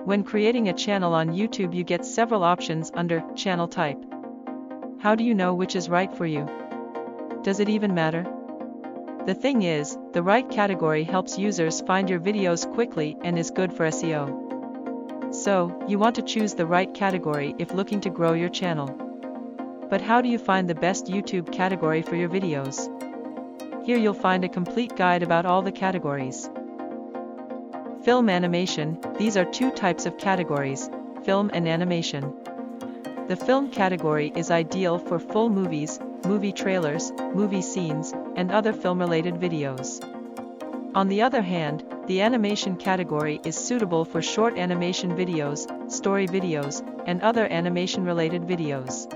When creating a channel on YouTube, you get several options under channel type. How do you know which is right for you? Does it even matter? The thing is, the right category helps users find your videos quickly and is good for SEO. So, you want to choose the right category if looking to grow your channel. But how do you find the best YouTube category for your videos? Here you'll find a complete guide about all the categories. Film animation, these are two types of categories, film and animation. The film category is ideal for full movies, movie trailers, movie scenes, and other film-related videos. On the other hand, the animation category is suitable for short animation videos, story videos, and other animation-related videos.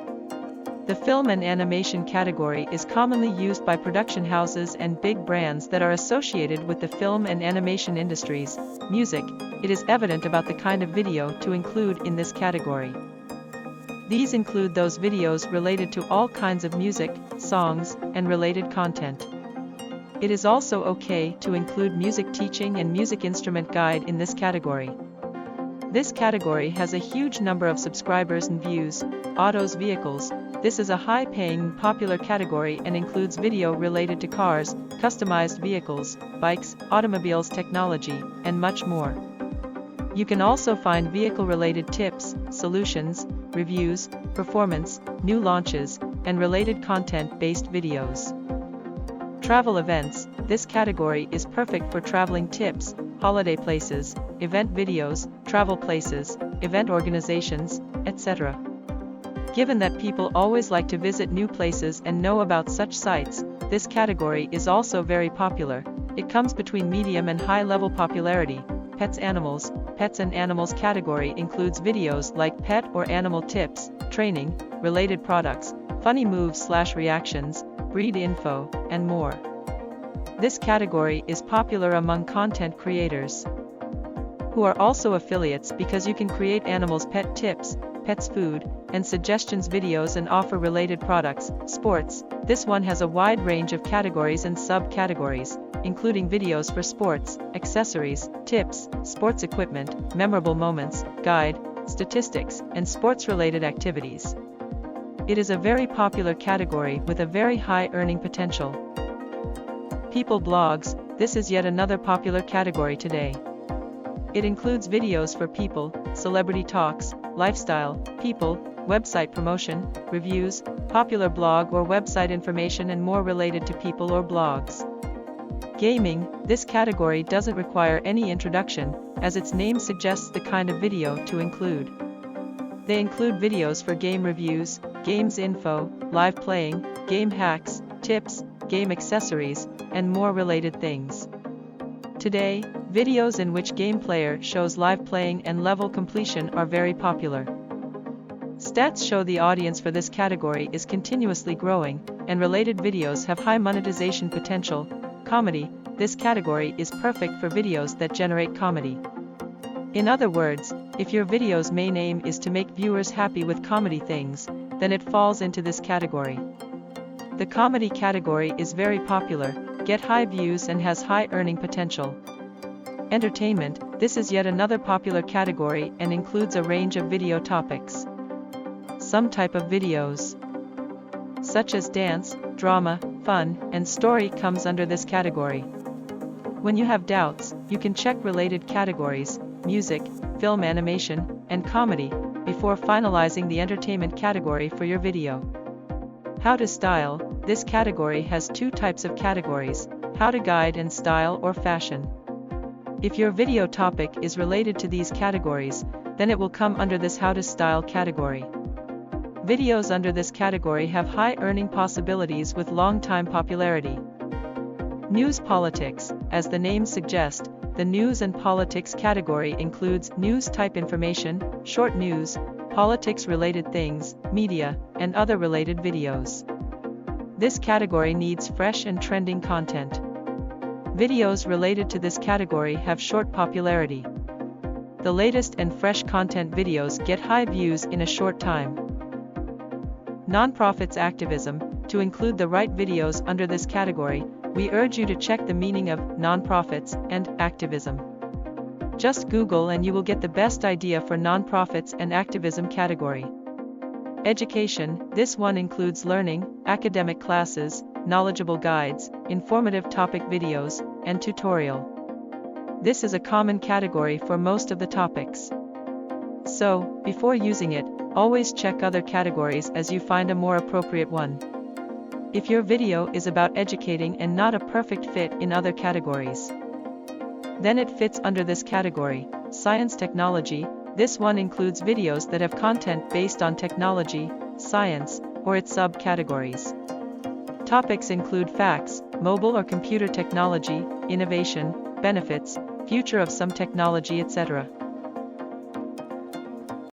The film and animation category is commonly used by production houses and big brands that are associated with the film and animation industries. Music, it is evident about the kind of video to include in this category. These include those videos related to all kinds of music, songs, and related content. It is also okay to include music teaching and music instrument guide in this category. This category has a huge number of subscribers and views. Autos vehicles, this is a high-paying, popular category and includes video related to cars, customized vehicles, bikes, automobiles technology, and much more. You can also find vehicle-related tips, solutions, reviews, performance, new launches, and related content-based videos. Travel events, this category is perfect for traveling tips, holiday places, event videos, travel places, event organizations, etc. Given that people always like to visit new places and know about such sites, this category is also very popular. It comes between medium and high-level popularity. Pets and animals category includes videos like pet or animal tips, training, related products, funny moves/reactions, breed info, and more. This category is popular among content creators who are also affiliates because you can create animals pet tips, pets food, and suggestions videos and offer related products. Sports, this one has a wide range of categories and subcategories, including videos for sports, accessories, tips, sports equipment, memorable moments, guide, statistics, and sports-related activities. It is a very popular category with a very high earning potential. People blogs, this is yet another popular category today. It includes videos for people, celebrity talks, lifestyle, people, website promotion, reviews, popular blog or website information and more related to people or blogs. Gaming, this category doesn't require any introduction, as its name suggests the kind of video to include. They include videos for game reviews, games info, live playing, game hacks, tips, game accessories, and more related things. Today, videos in which game player shows live playing and level completion are very popular. Stats show the audience for this category is continuously growing, and related videos have high monetization potential. Comedy, this category is perfect for videos that generate comedy. In other words, if your video's main aim is to make viewers happy with comedy things, then it falls into this category. The comedy category is very popular, get high views and has high earning potential. Entertainment, this is yet another popular category and includes a range of video topics. Some type of videos, such as dance, drama, fun, and story comes under this category. When you have doubts, you can check related categories, music, film animation, and comedy, before finalizing the entertainment category for your video. How to style, this category has two types of categories, how to guide and style or fashion. If your video topic is related to these categories, then it will come under this how to style category. Videos under this category have high earning possibilities with long-time popularity. News politics, as the name suggests, the news and politics category includes news-type information, short news, politics-related things, media, and other related videos. This category needs fresh and trending content. Videos related to this category have short popularity. The latest and fresh content videos get high views in a short time. Nonprofits activism, to include the right videos under this category, we urge you to check the meaning of nonprofits and activism. Just Google and you will get the best idea for nonprofits and activism category. Education, this one includes learning, academic classes, knowledgeable guides, informative topic videos, and tutorial. This is a common category for most of the topics. So, before using it, always check other categories as you find a more appropriate one. If your video is about educating and not a perfect fit in other categories, then it fits under this category, science technology. This one includes videos that have content based on technology, science, or its subcategories. Topics include facts, mobile or computer technology, innovation, benefits, future of some technology, etc.